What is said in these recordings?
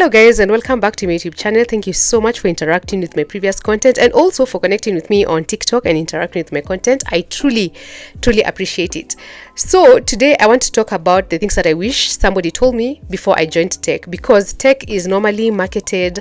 Hello guys, and welcome back to my YouTube channel. Thank you so much for interacting with my previous content and also for connecting with me on TikTok and interacting with my content. I truly appreciate it. So today I want to talk about the things that I wish somebody told me before I joined tech, because tech is normally marketed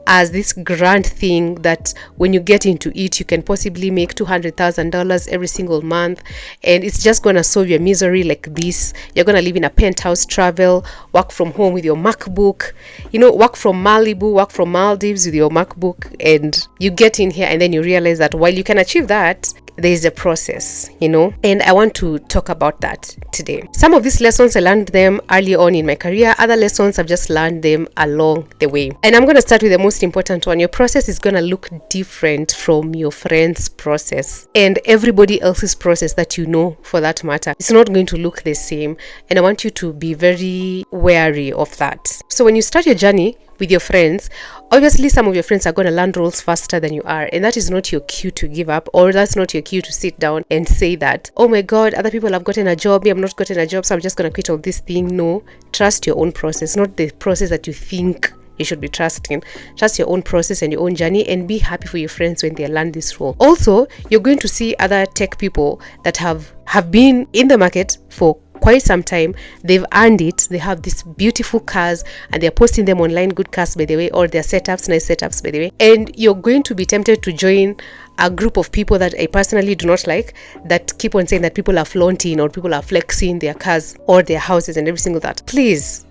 as this grand thing that when you get into it, you can possibly make $200,000 every single month, and it's just gonna solve your misery like this. You're gonna live in a penthouse, travel, work from home with your MacBook, work from Malibu, work from Maldives with your MacBook, and you get in here and then you realize that while you can achieve that, there is a process, and I want to talk about that today. Some of these lessons I learned them early on in my career. Other lessons I've just learned them along the way. And I'm going to start with the most important one. Your process is going to look different from your friend's process and everybody else's process that you know, for that matter. It's not going to look the same, and I want you to be very wary of that. So when you start your journey with your friends, obviously some of your friends are going to learn roles faster than you are, and that is not your cue to give up, or that's not your cue to sit down and say that, oh my god, other people have gotten a job, me, I'm not gotten a job, so I'm just going to quit all this thing. No, trust your own process, not the process that you think you should be trusting. Trust your own process and your own journey, and be happy for your friends when they learn this role. Also, you're going to see other tech people that have been in the market for quite some time. They've earned it. They have these beautiful cars and they're posting them online. Good cars, by the way, or their setups, nice setups, by the way. And you're going to be tempted to join a group of people that I personally do not like, that keep on saying that people are flaunting or people are flexing their cars or their houses and every single that. Please,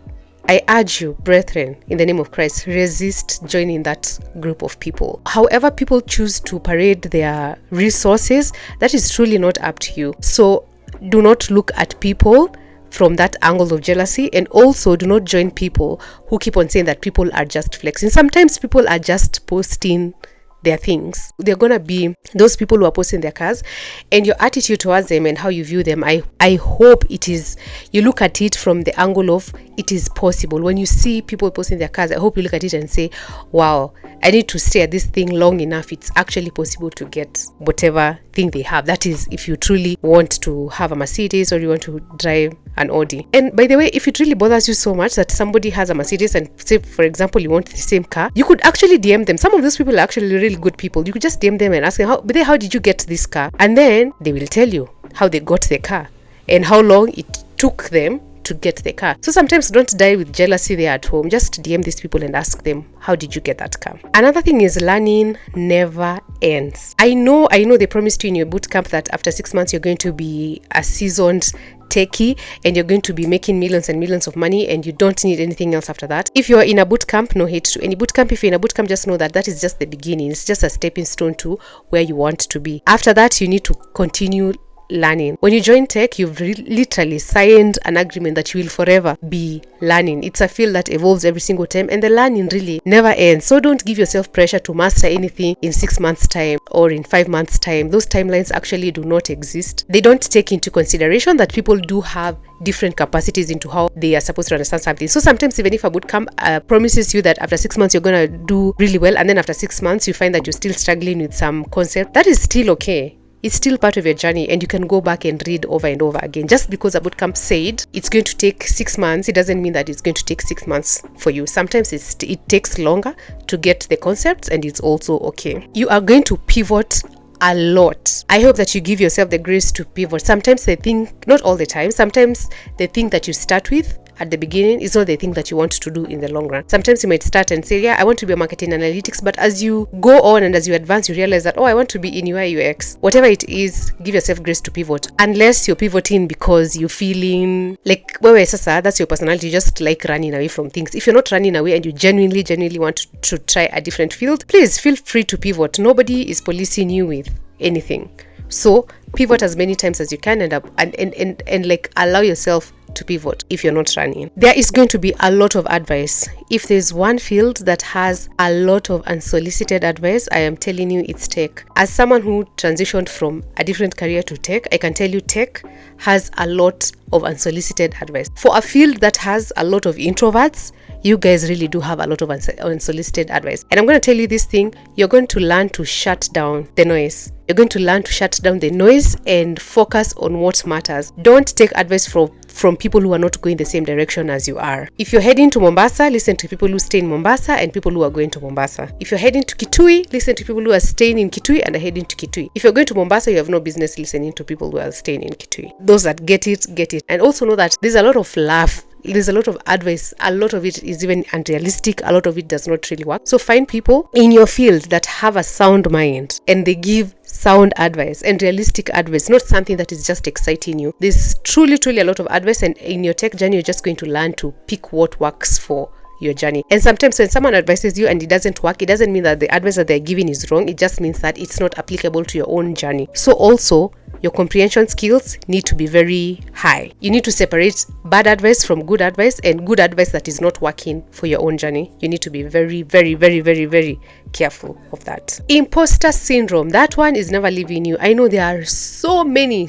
I urge you, brethren, in the name of Christ, resist joining that group of people. However people choose to parade their resources, that is truly not up to you. So do not look at people from that angle of jealousy, and also do not join people who keep on saying that people are just flexing. Sometimes people are just posting their things. They're gonna be those people who are posting their cars, and your attitude towards them and how you view them, I hope it is, you look at it from the angle of it is possible. When you see people posting their cars, I hope you look at it and say, wow, I need to stay at this thing long enough. It's actually possible to get whatever thing they have. That is, if you truly want to have a Mercedes or you want to drive an Audi. And by the way, if it really bothers you so much that somebody has a Mercedes and say, for example, you want the same car, you could actually DM them. Some of those people are actually really good people. You could just DM them and ask them, how did you get this car? And then they will tell you how they got the car and how long it took them to get the car. So sometimes don't die with jealousy there at home. Just DM these people and ask them, how did you get that car? Another thing is, learning never ends. I know they promised you in your bootcamp that after 6 months you're going to be a seasoned techie and you're going to be making millions and millions of money and you don't need anything else after that. If you're in a bootcamp, no hate to any bootcamp. If you're in a bootcamp, just know that that is just the beginning. It's just a stepping stone to where you want to be. After that, you need to continue learning. When you join tech, you've literally signed an agreement that you will forever be learning. It's a field that evolves every single time, and the learning really never ends. So don't give yourself pressure to master anything in 6 months time or in 5 months time. Those timelines actually do not exist. They don't take into consideration that people do have different capacities into how they are supposed to understand something. So sometimes even if a bootcamp promises you that after 6 months you're gonna do really well, and then after 6 months you find that you're still struggling with some concept, that is still okay. It's still part of your journey, and you can go back and read over and over again. Just because a bootcamp said it's going to take 6 months, it doesn't mean that it's going to take 6 months for you. Sometimes it takes longer to get the concepts, and it's also okay. You are going to pivot a lot. I hope that you give yourself the grace to pivot. Sometimes they think, not all the time, sometimes the thing that you start with at the beginning is not the thing that you want to do in the long run. Sometimes you might start and say, yeah, I want to be a marketing analytics, but as you go on and as you advance, you realize that, oh, I want to be in UI UX. Whatever it is, give yourself grace to pivot. Unless you're pivoting because you're feeling like, that's your personality, you just like running away from things. If you're not running away and you genuinely want to try a different field, please feel free to pivot. Nobody is policing you with anything. So pivot as many times as you can and like allow yourself to pivot if you're not running. There is going to be a lot of advice. If there's one field that has a lot of unsolicited advice, I am telling you it's tech. As someone who transitioned from a different career to tech, I can tell you tech has a lot of unsolicited advice. For a field that has a lot of introverts, you guys really do have a lot of unsolicited advice. And I'm going to tell you this thing, you're going to learn to shut down the noise. You're going to learn to shut down the noise and focus on what matters. Don't take advice from people who are not going the same direction as you are. If you're heading to Mombasa, listen to people who stay in Mombasa and people who are going to Mombasa. If you're heading to Kitui, listen to people who are staying in Kitui and are heading to Kitui. If you're going to Mombasa, you have no business listening to people who are staying in Kitui. Those that get it, get it. And also know that there's a lot of laugh. There's a lot of advice. A lot of it is even unrealistic. A lot of it does not really work. So find people in your field that have a sound mind and they give sound advice and realistic advice, not something that is just exciting you. There's truly a lot of advice, and in your tech journey, you're just going to learn to pick what works for your journey. And sometimes when someone advises you and it doesn't work, it doesn't mean that the advice that they're giving is wrong. It just means that it's not applicable to your own journey. So also, your comprehension skills need to be very high. You need to separate bad advice from good advice, and good advice that is not working for your own journey. You need to be very careful of that. Imposter syndrome, that one is never leaving you. I know there are so many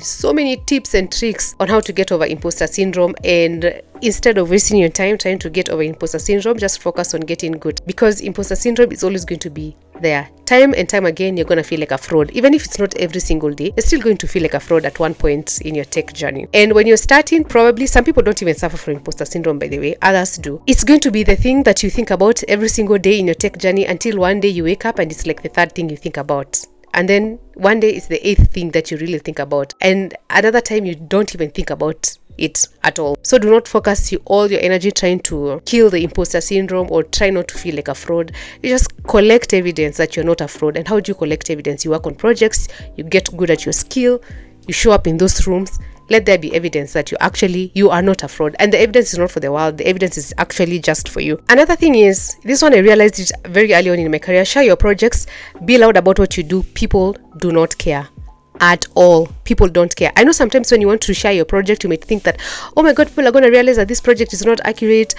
tips and tricks on how to get over imposter syndrome, and instead of wasting your time trying to get over imposter syndrome, just focus on getting good, because imposter syndrome is always going to be there. Time and time again, you're going to feel like a fraud. Even if it's not every single day, you're still going to feel like a fraud at one point in your tech journey. And when you're starting, probably some people don't even suffer from imposter syndrome, by the way, others do. It's going to be the thing that you think about every single day in your tech journey until one day you wake up and it's like the third thing you think about. And then one day it's the eighth thing that you really think about. And another time you don't even think about it at all. So do not focus all your energy trying to kill the imposter syndrome or try not to feel like a fraud. You just collect evidence that you're not a fraud. And how do you collect evidence? You work on projects, you get good at your skill, you show up in those rooms. Let there be evidence that you are not a fraud. And the evidence is not for the world. The evidence is actually just for you. Another thing is, this one I realized it very early on in my career. Share your projects. Be loud about what you do. People do not care at all. People don't care. I know sometimes when you want to share your project, you might think that, oh my god, people are going to realize that this project is not accurate.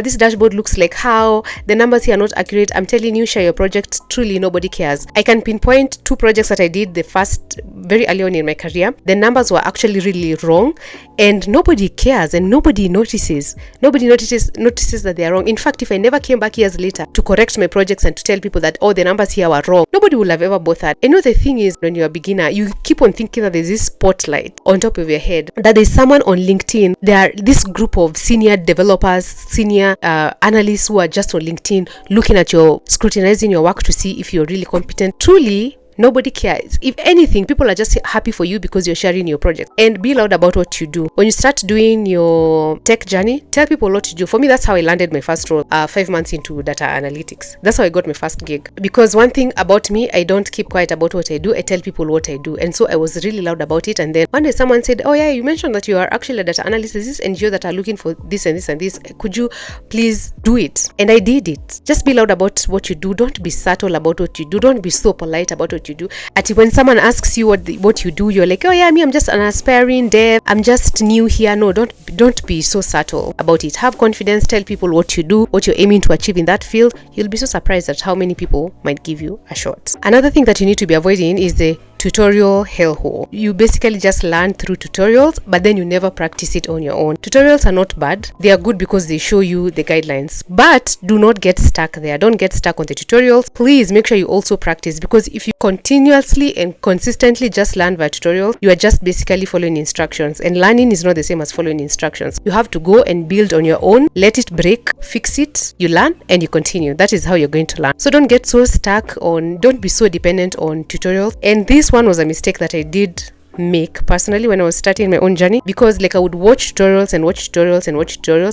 This dashboard looks like how the numbers here are not accurate. I'm telling you, share your project. Truly, nobody cares. I can pinpoint 2 projects that I did the first very early on in my career. The numbers were actually really wrong, and nobody cares and nobody notices. Nobody notices that they are wrong. In fact, if I never came back years later to correct my projects and to tell people that, oh, the numbers here were wrong, nobody would have ever bothered. I know the thing is, when you're a beginner, you keep on thinking that there's this spotlight on top of your head, that there's someone on LinkedIn. There are this group of senior developers, senior analysts who are just on LinkedIn looking at scrutinizing your work to see if you're really competent. Truly, nobody cares. If anything, people are just happy for you because you're sharing your project. And be loud about what you do. When you start doing your tech journey, tell people what you do. For me, that's how I landed my first role 5 months into data analytics. That's how I got my first gig. Because one thing about me, I don't keep quiet about what I do. I tell people what I do. And so I was really loud about it. And then one day someone said, oh yeah, you mentioned that you are actually a data analyst. Is this NGO that are looking for this and this and this? Could you please do it? And I did it. Just be loud about what you do. Don't be subtle about what you do. Don't be so polite about what you do. When someone asks you what you do, you're like, oh yeah, I'm just an aspiring dev, I'm just new here. No, don't be so subtle about it. Have confidence. Tell people what you do, what you're aiming to achieve in that field. You'll be so surprised at how many people might give you a shot. Another thing that you need to be avoiding is the tutorial hellhole. You basically just learn through tutorials, but then you never practice it on your own. Tutorials are not bad. They are good because they show you the guidelines, but do not get stuck there. Don't get stuck on the tutorials. Please make sure you also practice, because if you continuously and consistently just learn via tutorials, you are just basically following instructions, and learning is not the same as following instructions. You have to go and build on your own, let it break, fix it, you learn and you continue. That is how you're going to learn. So don't get so stuck don't be so dependent on tutorials. And this one was a mistake that I did make personally when I was starting my own journey, because I would watch tutorials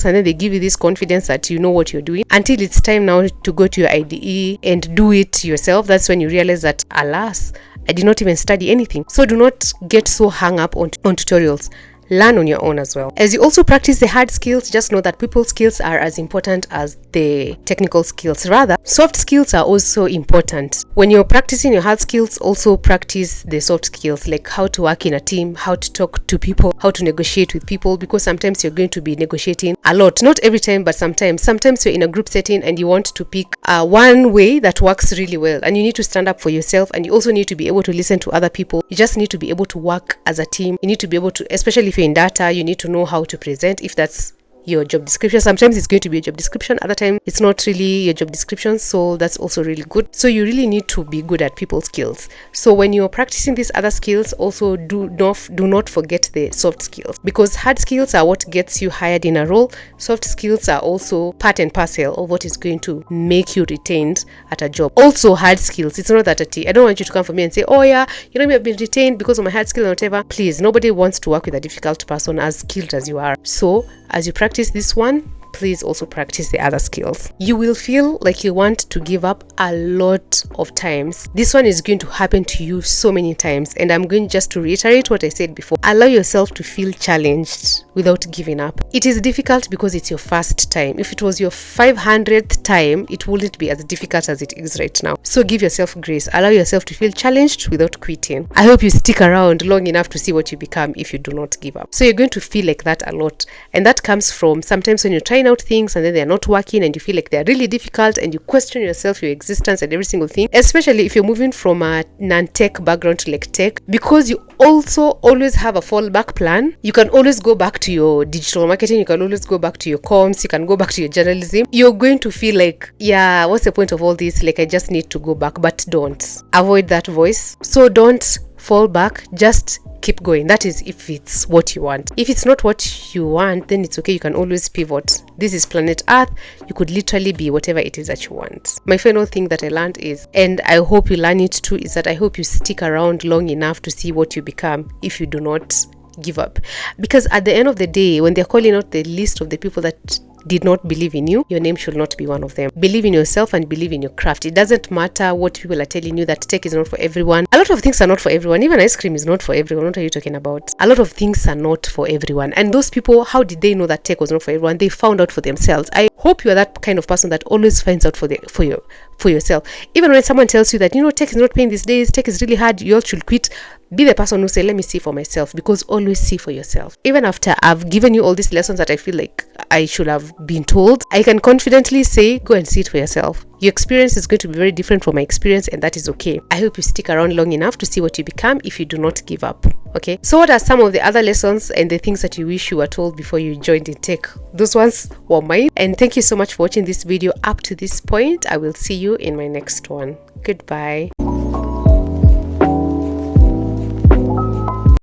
and then they give you this confidence that you know what you're doing, until it's time now to go to your IDE and do it yourself. That's when you realize that, alas, I did not even study anything. So do not get so hung up on tutorials. Learn on your own as well. As you also practice the hard skills, just know that people's skills are as important as the technical skills. Rather, soft skills are also important. When you're practicing your hard skills, also practice the soft skills, like how to work in a team, how to talk to people, how to negotiate with people, because sometimes you're going to be negotiating a lot. Not every time, but sometimes. Sometimes you're in a group setting and you want to pick one way that works really well, and you need to stand up for yourself, and you also need to be able to listen to other people. You just need to be able to work as a team. You need to be able to, especially If you're in data, you need to know how to present, if that's your job description. Sometimes it's going to be a job description, other time it's not really your job description, so that's also really good. So you really need to be good at people skills. So when you're practicing these other skills, also do not forget the soft skills, because hard skills are what gets you hired in a role. Soft skills are also part and parcel of what is going to make you retained at a job. Also, hard skills, it's not that I don't want you to come for me and say, oh yeah, you know me, I've been retained because of my hard skill and whatever. Please, nobody wants to work with a difficult person as skilled as you are. So as you practice this one, please also practice the other skills. You will feel like you want to give up a lot of times. This one is going to happen to you so many times, and I'm going just to reiterate what I said before. Allow yourself to feel challenged without giving up. It is difficult because it's your first time. If it was your 500th time, it wouldn't be as difficult as it is right now. So give yourself grace. Allow yourself to feel challenged without quitting. I hope you stick around long enough to see what you become if you do not give up. So you're going to feel like that a lot, and that comes from sometimes when you're trying out things and then they're not working and you feel like they're really difficult and you question yourself, your existence and every single thing, especially if you're moving from a non-tech background to like tech, because you also always have a fallback plan. You can always go back to your digital marketing, you can always go back to your comms, you can go back to your journalism. You're going to feel like, yeah, what's the point of all this? Like, I just need to go back. But don't. Avoid that voice. So don't fall back, just keep going. That is if it's what you want. If it's not what you want, then it's okay, you can always pivot. This is planet Earth. You could literally be whatever it is that you want. My final thing that I learned is, and I hope you learn it too, is that I hope you stick around long enough to see what you become if you do not give up. Because at the end of the day, when they're calling out the list of the people that did not believe in you, your name should not be one of them. Believe in yourself and believe in your craft. It doesn't matter what people are telling you that tech is not for everyone. A lot of things are not for everyone. Even ice cream is not for everyone. What are you talking about? A lot of things are not for everyone. And those people, how did they know that tech was not for everyone? They found out for themselves. I hope you are that kind of person that always finds out for yourself. Even when someone tells you that, tech is not paying these days, tech is really hard, you all should quit, be the person who say, let me see for myself, because always see for yourself. Even after I've given you all these lessons that I feel like I should have been told, I can confidently say, go and see it for yourself. Your experience is going to be very different from my experience, and that is okay. I hope you stick around long enough to see what you become if you do not give up. Okay, so what are some of the other lessons and the things that you wish you were told before you joined in tech? Those ones were mine. And thank you so much for watching this video up to this point. I will see you in my next one. Goodbye.